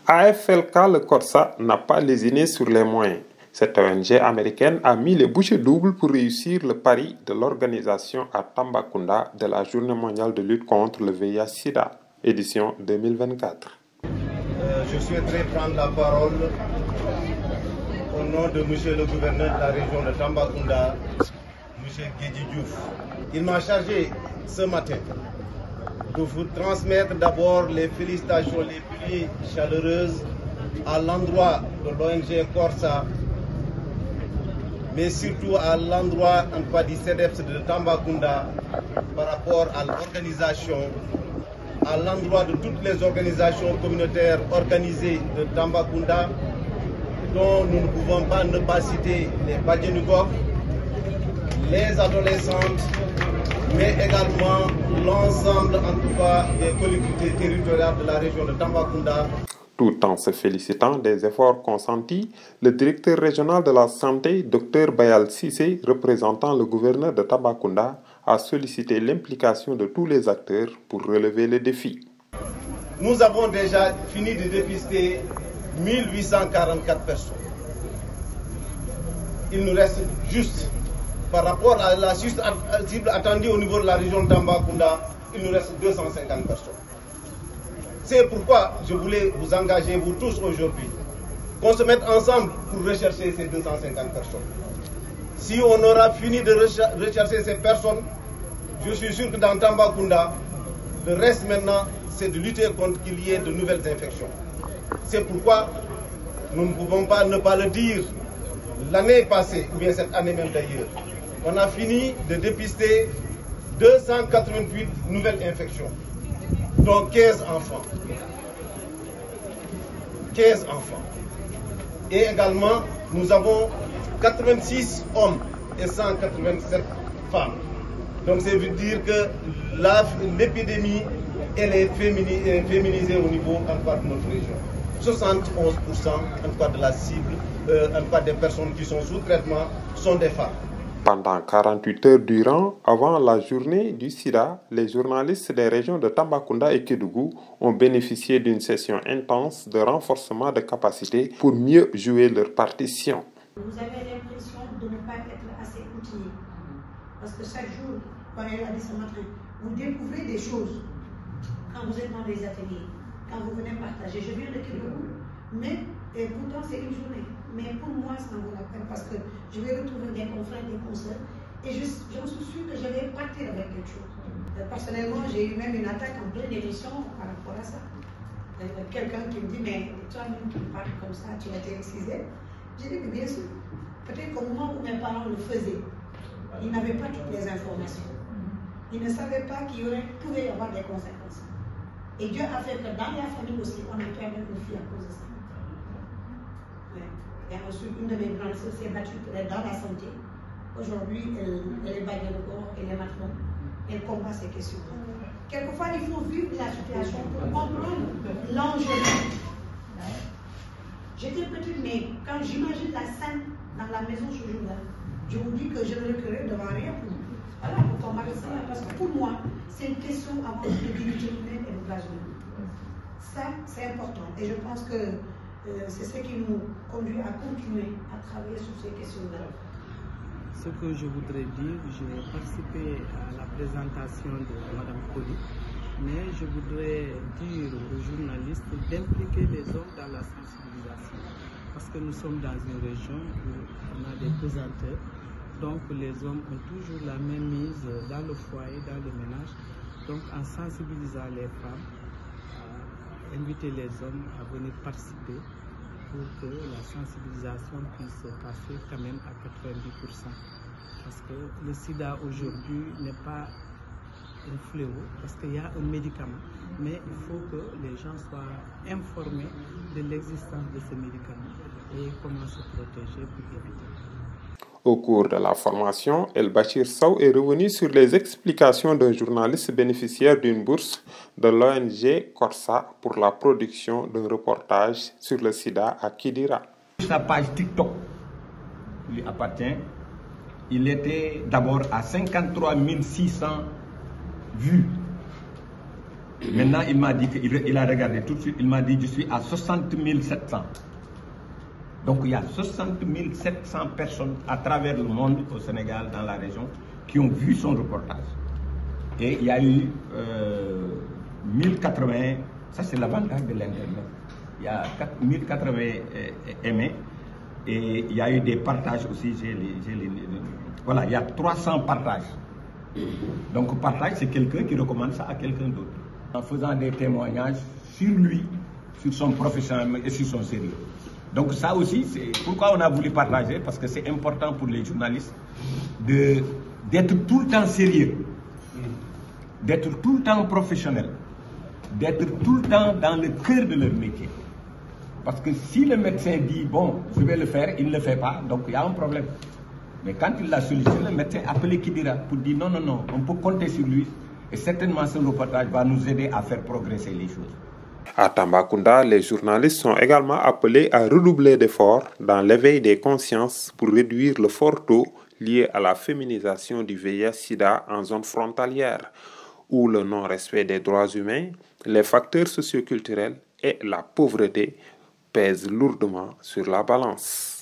AFLK Le Corsa n'a pas lésiné sur les moyens. Cette ONG américaine a mis les bouchées doubles pour réussir le pari de l'organisation à Tambacounda de la Journée mondiale de lutte contre le VIH-Sida, édition 2024. Je souhaiterais prendre la parole au nom de monsieur le gouverneur de la région de Tambacounda, monsieur Guédi Diouf. Il m'a chargé ce matin de vous transmettre d'abord les félicitations les plus chaleureuses à l'endroit de l'ONG Corsa, mais surtout à l'endroit du CEDEPS de Tambacounda par rapport à l'organisation, à l'endroit de toutes les organisations communautaires organisées de Tambacounda, dont nous ne pouvons pas ne pas citer les Badjenugok, les adolescentes, mais également l'ensemble en tout cas des collectivités territoriales de la région de Tambacounda. Tout en se félicitant des efforts consentis, le directeur régional de la santé, Dr Bayal Sissé, représentant le gouverneur de Tambacounda, a sollicité l'implication de tous les acteurs pour relever les défis. Nous avons déjà fini de dépister 1844 personnes. Il nous reste juste, par rapport à la cible attendue au niveau de la région de Tambacounda, il nous reste 250 personnes. C'est pourquoi je voulais vous engager, vous tous aujourd'hui, qu'on se mette ensemble pour rechercher ces 250 personnes. Si on aura fini de rechercher ces personnes, je suis sûr que dans Tambacounda, le reste maintenant, c'est de lutter contre qu'il y ait de nouvelles infections. C'est pourquoi nous ne pouvons pas ne pas le dire. L'année passée, ou bien cette année même d'ailleurs, on a fini de dépister 288 nouvelles infections, dont 15 enfants. 15 enfants. Et également, nous avons 86 hommes et 187 femmes. Donc, ça veut dire que l'épidémie, elle est féminisée au niveau de notre région. 71% en tout cas de la cible, en tout cas des personnes qui sont sous traitement, sont des femmes. Pendant 48 heures durant, avant la journée du SIDA, les journalistes des régions de Tambacounda et Kédougou ont bénéficié d'une session intense de renforcement de capacités pour mieux jouer leur partition. Vous avez l'impression de ne pas être assez outillé. Parce que chaque jour, quand elle a dit ce matin, vous découvrez des choses quand vous êtes dans les ateliers, quand vous venez partager. Je viens de Kédougou, mais et pourtant c'est une journée. Mais pour moi, ça en vaut la peine parce que je vais retrouver des confrères, des consoeurs et je suis sûre que je vais partir avec quelque chose. Personnellement, j'ai eu même une attaque en pleine émission par rapport à ça. Quelqu'un qui me dit, mais toi-même qui parles comme ça, tu as été excisé. J'ai dit, mais bien sûr, peut-être qu'au moment où mes parents le faisaient, ils n'avaient pas toutes les informations. Ils ne savaient pas qu'il pouvait y avoir des conséquences. Et Dieu a fait que dans la famille aussi, on a perdu une fille à cause de ça. Et ensuite, une de mes grandes sœurs s'est battue pour être dans la santé. Aujourd'hui, elle est baguette de corps, elle est maintenant, elle combat ces questions. Quelquefois, il faut vivre la situation pour comprendre l'enjeu. J'étais petite, mais quand j'imagine la scène dans la maison ce jour-là, je vous dis que je ne reculerai devant rien pour combattre ça. Parce que pour moi, c'est une question avant de dignité humaine et de place humaine. Ça, c'est important. Et je pense que c'est ce qui nous conduit à continuer à travailler sur ces questions-là. Ce que je voudrais dire, j'ai participé à la présentation de Mme Koli, mais je voudrais dire aux journalistes d'impliquer les hommes dans la sensibilisation. Parce que nous sommes dans une région où on a des pesanteurs, donc les hommes ont toujours la même mise dans le foyer, dans le ménage. Donc en sensibilisant les femmes, inviter les hommes à venir participer pour que la sensibilisation puisse se passer quand même à 90%. Parce que le sida aujourd'hui n'est pas un fléau, parce qu'il y a un médicament, mais il faut que les gens soient informés de l'existence de ce médicament et comment se protéger pour éviter. Au cours de la formation, El Bachir Sow est revenu sur les explications d'un journaliste bénéficiaire d'une bourse de l'ONG Corsa pour la production d'un reportage sur le sida à Kidira. Sa page TikTok lui appartient. Il était d'abord à 53 600 vues. Maintenant, il m'a dit qu'il a regardé tout de suite, il m'a dit je suis à 60 700. Donc il y a 60 700 personnes à travers le monde, au Sénégal, dans la région, qui ont vu son reportage. Et il y a eu 1080, ça c'est l'avantage de l'Internet. Il y a 1080 aimés et il y a eu des partages aussi. Voilà, il y a 300 partages. Donc partage, c'est quelqu'un qui recommande ça à quelqu'un d'autre. En faisant des témoignages sur lui, sur son professionnalisme et sur son sérieux. Donc ça aussi, c'est pourquoi on a voulu partager, parce que c'est important pour les journalistes d'être tout le temps sérieux, d'être tout le temps professionnel, d'être tout le temps dans le cœur de leur métier. Parce que si le médecin dit, bon, je vais le faire, il ne le fait pas, donc il y a un problème. Mais quand il l'a sollicité, le médecin appelé Kidira pour dire non, non, non, on peut compter sur lui et certainement ce reportage va nous aider à faire progresser les choses. À Tambacounda, les journalistes sont également appelés à redoubler d'efforts dans l'éveil des consciences pour réduire le fort taux lié à la féminisation du VIH-Sida en zone frontalière, où le non-respect des droits humains, les facteurs socioculturels et la pauvreté pèsent lourdement sur la balance.